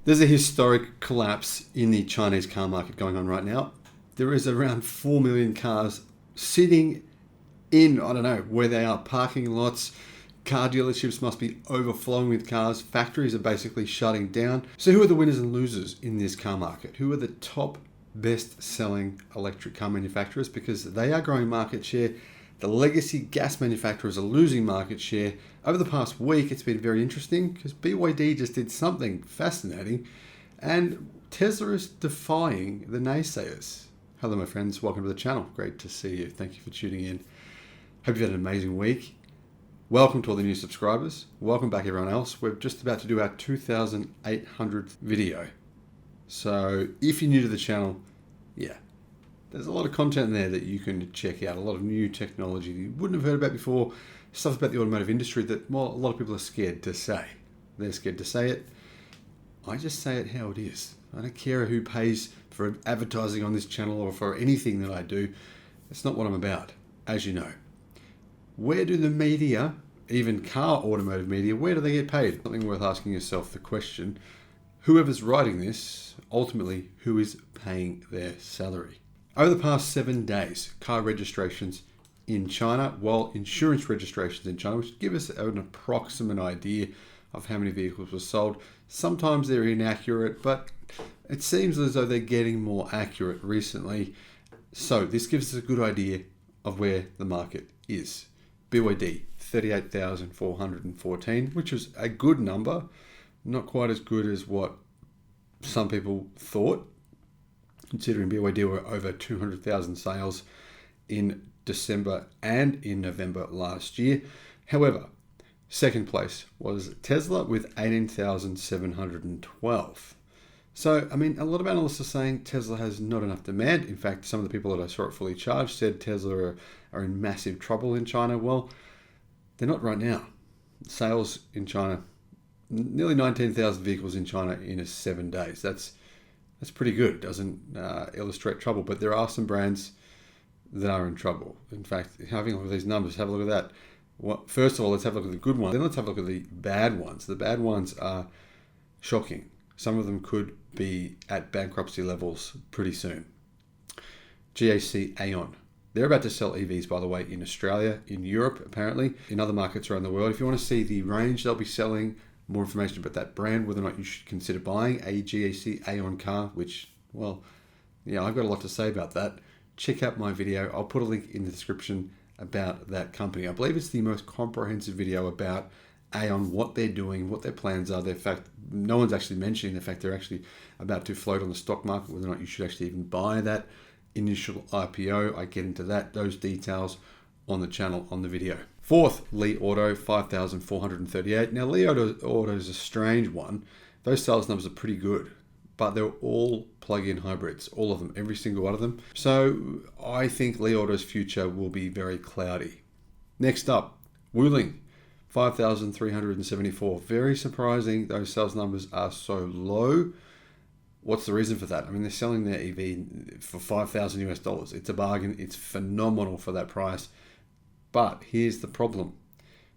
There's a historic collapse in the Chinese car market going on right now. There is around 4 million cars sitting in, I don't know, where they are, parking lots. Car dealerships must be overflowing with cars. Factories are basically shutting down. So who are the winners and losers in this car market? Who are the top best-selling electric car manufacturers? Because they are growing market share. The legacy gas manufacturers are losing market share. Over the past week, it's been very interesting because BYD just did something fascinating and Tesla is defying the naysayers. Hello, my friends. Welcome to the channel. Great to see you. Thank you for tuning in. Hope you've had an amazing week. Welcome to all the new subscribers. Welcome back, everyone else. We're just about to do our 2,800th video. So if you're new to the channel, there's a lot of content there that you can check out. A lot of new technology that you wouldn't have heard about before. Stuff about the automotive industry that, well, a lot of people are scared to say. They're scared to say it. I just say it how it is. I don't care who pays for advertising on this channel or for anything that I do. That's not what I'm about, as you know. Where do the media, even car automotive media, where do they get paid? Something worth asking yourself the question. Whoever's writing this, ultimately, who is paying their salary? Over the past 7 days, car registrations in China, while insurance registrations in China, which give us an approximate idea of how many vehicles were sold. Sometimes they're inaccurate, but it seems as though they're getting more accurate recently. So this gives us a good idea of where the market is. BYD, 38,414, which is a good number. Not quite as good as what some people thought, considering BYD were over 200,000 sales in December and in November last year. However, second place was Tesla with 18,712. So, I mean, a lot of analysts are saying Tesla has not enough demand. In fact, some of the people that I saw it fully charged said Tesla are in massive trouble in China. Well, they're not right now. Sales in China, nearly 19,000 vehicles in China in 7 days. That's pretty good. It doesn't illustrate trouble, but there are some brands that are in trouble. In fact, having a look at these numbers, have a look at that. Well, first of all, let's have a look at the good ones. Then let's have a look at the bad ones. The bad ones are shocking. Some of them could be at bankruptcy levels pretty soon. GAC Aeon. They're about to sell EVs, by the way, in Australia, in Europe, apparently, in other markets around the world. If you want to see the range they'll be selling, more information about that brand, whether or not you should consider buying a GAC Aeon car, which, well, I've got a lot to say about that. Check out my video. I'll put a link in the description about that company. I believe it's the most comprehensive video about Aeon, what they're doing, what their plans are. In fact, no one's actually mentioning the fact they're actually about to float on the stock market, whether or not you should actually even buy that initial IPO. I get into those details on the channel, on the video. Fourth, Li Auto, 5,438. Now, Li Auto is a strange one. Those sales numbers are pretty good, but they're all plug-in hybrids, all of them, every single one of them. So I think Li Auto's future will be very cloudy. Next up, Wuling, 5,374. Very surprising those sales numbers are so low. What's the reason for that? I mean, they're selling their EV for $5,000 US. It's a bargain. It's phenomenal for that price. But here's the problem.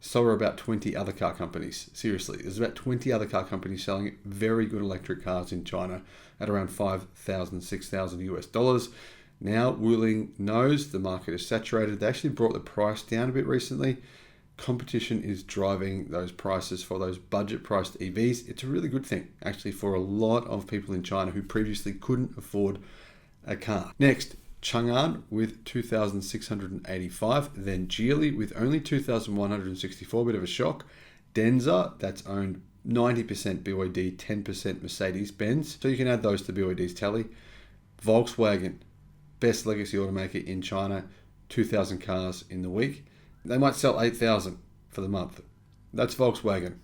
So are about 20 other car companies. Seriously, there's about 20 other car companies selling very good electric cars in China at around $5,000, $6,000 US. Now, Wuling knows the market is saturated. They actually brought the price down a bit recently. Competition is driving those prices for those budget-priced EVs. It's a really good thing, actually, for a lot of people in China who previously couldn't afford a car. Next, Chang'an with 2,685. Then Geely with only 2,164, bit of a shock. Denza, that's owned 90% BYD, 10% Mercedes-Benz. So you can add those to BYD's tally. Volkswagen, best legacy automaker in China, 2,000 cars in the week. They might sell 8,000 for the month. That's Volkswagen.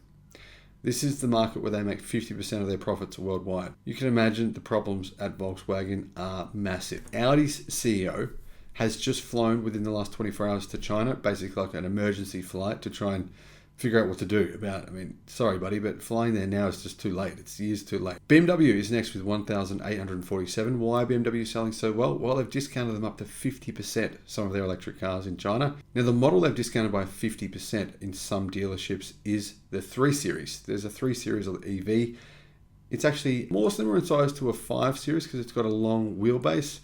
This is the market where they make 50% of their profits worldwide. You can imagine the problems at Volkswagen are massive. Audi's CEO has just flown within the last 24 hours to China, basically like an emergency flight to try and figure out what to do about it. I mean, sorry, buddy, but flying there now is just too late. It's years too late. BMW is next with 1,847. Why are BMW selling so well? Well, they've discounted them up to 50%, some of their electric cars in China. Now, the model they've discounted by 50% in some dealerships is the 3 Series. There's a 3 Series of EV. It's actually more similar in size to a 5 Series because it's got a long wheelbase,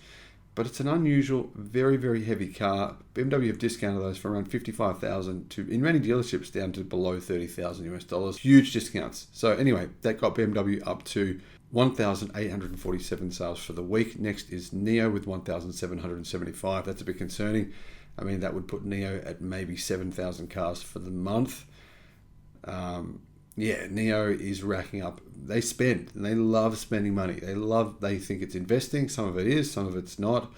but it's an unusual, very, very heavy car. BMW have discounted those from around 55,000 to, in many dealerships, down to below 30,000 US dollars. Huge discounts. So anyway, that got BMW up to 1,847 sales for the week. Next is Nio with 1,775. That's a bit concerning. I mean, that would put Nio at maybe 7,000 cars for the month. Nio is racking up. They spend, and they love spending money. They think it's investing. Some of it is, some of it's not.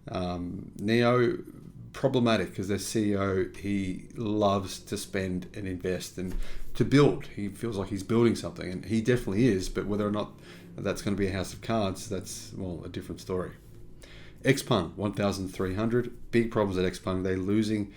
Nio, problematic because their CEO, he loves to spend and invest and to build. He feels like he's building something, and he definitely is, but whether or not that's going to be a house of cards, that's, well, a different story. Xpeng, 1,300. Big problems at Xpeng. They're losing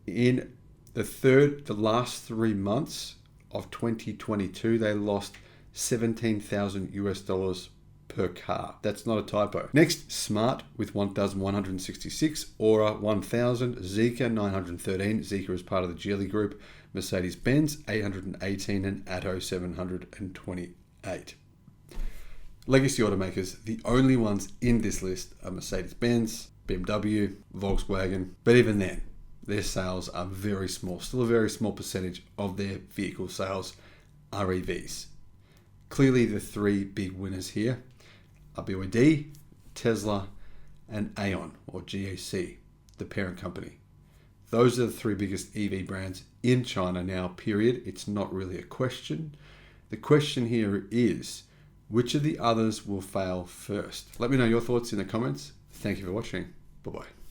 in the last 3 months of 2022. They lost 17,000 US dollars per car. That's not a typo. Next, Smart with 1,166. Aura 1,000. Zeekr 913. Zeekr is part of the Geely Group. Mercedes-Benz 818 and Atto 728. Legacy automakers, the only ones in this list are Mercedes-Benz, BMW, Volkswagen, but even then, their sales are very small. Still a very small percentage of their vehicle sales are EVs. Clearly, the three big winners here are BYD, Tesla, and Aeon, or GAC, the parent company. Those are the three biggest EV brands in China now, period. It's not really a question. The question here is, which of the others will fail first? Let me know your thoughts in the comments. Thank you for watching. Bye-bye.